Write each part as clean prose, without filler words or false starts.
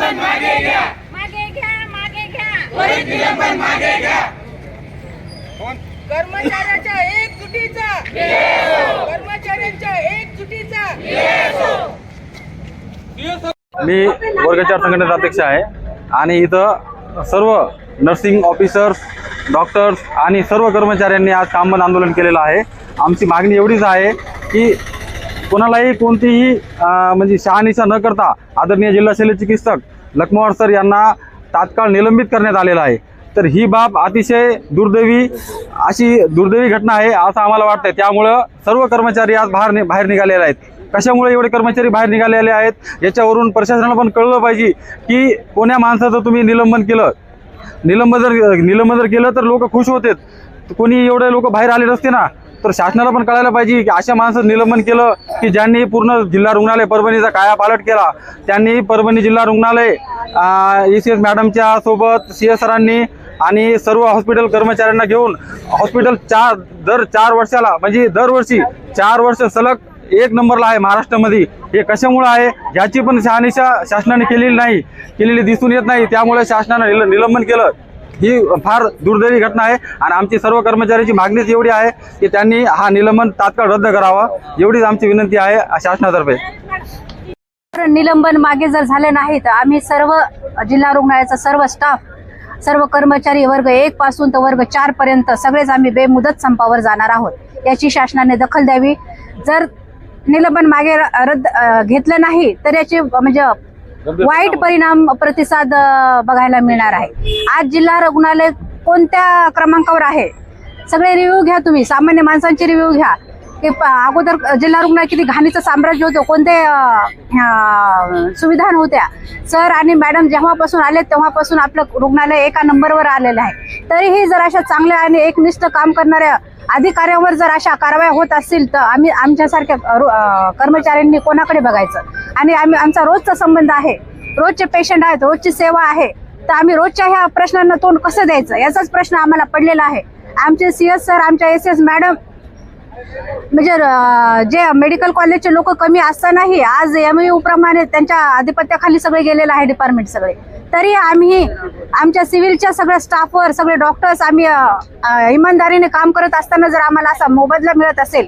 कर्मचाऱ्यांच्या एकजुटीचा मी वर्ग 4 संघटनेचा अध्यक्ष आहे आणि इथं सर्व नर्सिंग ऑफिसर्स, डॉक्टर्स आणि सर्व कर्मचाऱ्यांनी आज काम बंद आंदोलन केलेलं आहे। आमची मागणी एवढीच आहे की कोणालाही कोणतीही म्हणजे शहानिशा न करता आदरणीय जिल्हा शल्य चिकित्सक लखमवार सर यांना तात्काळ निलंबित करण्यात आलेलं आहे। तर ही बाब अतिशय दुर्दैवी घटना आहे असं आम्हाला वाटतं। त्यामुळं सर्व कर्मचारी आज बाहेर निघालेले आहेत। कशामुळे एवढे कर्मचारी बाहेर निघालेले आहेत याच्यावरून प्रशासनाला पण कळलं पाहिजे की कोण्या माणसाचं तुम्ही निलंबन केलं। निलंबन जर केलं तर लोक खुश होते, कोणी एवढे लोक बाहेर आले नसते ना। तर शासनाला पण कळायला पाहिजे की अशा माणसाचं निलंबन केलं की ज्यांनी पूर्ण जिल्हा रुग्णालय परभणीचा कायापालट केला। त्यांनी परभणी जिल्हा रुग्णालय ECS मॅडमच्या सोबत CS सरांनी आणि सर्व हॉस्पिटल कर्मचाऱ्यांना घेऊन हॉस्पिटल दर 4 वर्षाला म्हणजे दरवर्षी 4 वर्ष सलग 1 नंबरला आहे महाराष्ट्रामध्ये। हे कशामुळे आहे याची पण शहानिशा शासनाने केलेली दिसून येत नाही। त्यामुळे शासनाने निलंबन केलं ही फार दुर्दैवी घटना आहे आणि आमची सर्व कर्मचाऱ्यांची मागणीच एवढी आहे की त्यांनी हा निलंबन तात्काळ रद्द करावा, एवढीच आमची विनंती आहे शासनातर्फे। निलंबन मागे जर झाले नाही तर आम्ही सर्व जिल्हा रुग्णालयाचा सर्व स्टाफ, सर्व कर्मचारी वर्ग 1 पासून तर वर्ग 4 पर्यंत सगळेच आम्ही बेमुदत संपावर जाणार आहोत। याची शासनाने दखल द्यावी। जर निलंबन मागे घेतलं नाही तर याचे म्हणजे वाईट परिणाम प्रतिसाद बघायला मिळणार आहे। आज जिल्हा रुग्णालय कोणत्या क्रमांकावर आहे सगळे रिव्ह्यू घ्या, तुम्ही सामान्य माणसांचे रिव्ह्यू घ्या की अगोदर जिल्हा रुग्णालय किती घाणीचं साम्राज्य होतं, कोणते सुविधा नव्हत्या। सर आणि मॅडम जेव्हापासून आले तेव्हापासून आपलं रुग्णालय एका नंबरवर आलेलं आहे। तरीही जर अशा चांगल्या आणि एकनिष्ठ काम करणाऱ्या अधिकाऱ्यांवर जर अशा कारवाया होत असतील तर आम्ही आमच्यासारख्या कर्मचाऱ्यांनी कोणाकडे बघायचं। आणि आमचा रोजचा संबंध आहे, रोजचे पेशंट आहेत, रोजची सेवा आहे, तर आम्ही रोजच्या ह्या प्रश्नांना तोंड कसं द्यायचं याचाच प्रश्न आम्हाला पडलेला आहे। आमचे CS सर, आमच्या SS मॅडम म्हणजे जे मेडिकल कॉलेजचे लोक कमी असतानाही आज MU प्रमाणे त्यांच्या आधिपत्याखाली सगळे गेलेले आहे डिपार्टमेंट सगळे। तरी आम्ही आमच्या सिव्हिलच्या सगळ्या स्टाफवर, सगळे डॉक्टर्स आम्ही इमानदारीने काम करत असताना जर आम्हाला असा मोबदला मिळत असेल,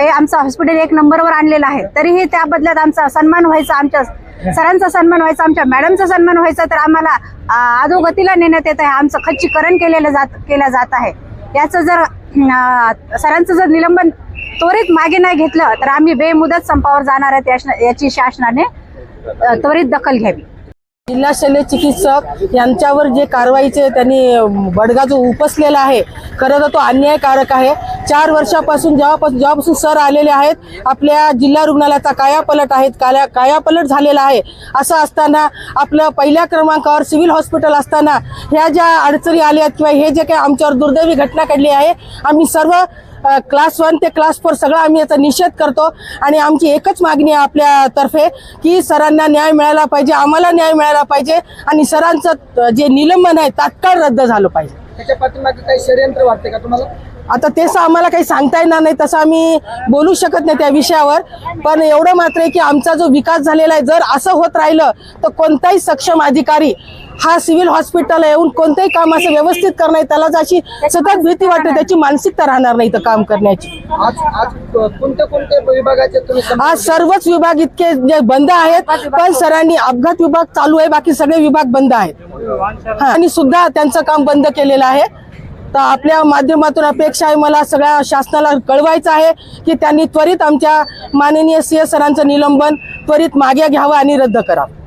आमचं हॉस्पिटल 1 नंबरवर आणलेलं आहे, तरीही त्या बदल्यात आमचा सन्मान व्हायचा, आमच्या सरांचा सन्मान व्हायचा, आमच्या मॅडमचा सन्मान व्हायचा, तर आम्हाला अधोगतीला नेण्यात येत आहे। आमचं खच्चीकरण केलं जात आहे। याचं जर सरांचं जर निलंबन त्वरित मागे नाही घेतलं तर आम्ही बेमुदत संपावर जाणार आहेत। याची शासनाने त्वरित दखल घ्यावी। जिल्हा शल्य चिकित्सक यांच्यावर जे कारवाईचे त्यांनी बडगा जो उपसलेला आहे, खरं तर तो अन्यायकारक आहे। 4 वर्षापासून जेव्हापासून सर आलेले आहेत आपल्या जिल्हा रुग्णालयाचा कायापलट झालेला आहे। असं असताना आपलं पहिल्या क्रमांकावर सिव्हिल हॉस्पिटल असताना ह्या ज्या अडचणी आल्या किंवा हे जे काही आमच्यावर दुर्दैवी घटना घडली आहे, आम्ही सर्व क्लास 1 ते क्लास 4 सगळं आम्ही याचा निषेध करतो। आणि आमची एकच मागणी आहे आपल्यातर्फे की सरांना न्याय मिळाला पाहिजे, आम्हाला न्याय मिळाला पाहिजे आणि सरांचं जे निलंबन आहे तात्काळ रद्द झालं पाहिजे। त्याच्या पाठीमागे काही षडयंत्र वाटते का तुम्हाला? आता तेच आम्हाला काही सांगता येणार नाही, तसं आम्ही बोलू शकत नाही त्या विषयावर। पण एवढं मात्र आहे की आमचा जो विकास झालेला आहे, जर असं होत राहिलं तर कोणताही सक्षम अधिकारी हा सिव्हिल हॉस्पिटल येऊन कोणतेही काम असं व्यवस्थित करणार, त्याला जशी सतत भीती वाटते, त्याची मानसिकता राहणार नाही तर काम करण्याची। आज कोणते विभागाचे तुम्ही? आज सर्वच विभाग इतके जे बंद आहेत, पण सरांनी अपघात विभाग चालू आहे, बाकी सगळे विभाग बंद आहेत आणि सुद्धा त्यांचं काम बंद केलेलं आहे। तर आपल्या माध्यमातून अपेक्षा आहे मला सगळ्या शासनाला कळवायचं आहे की त्यांनी त्वरित आमच्या माननीय CS सरांचं निलंबन त्वरित मागे घ्यावं आणि रद्द करावं।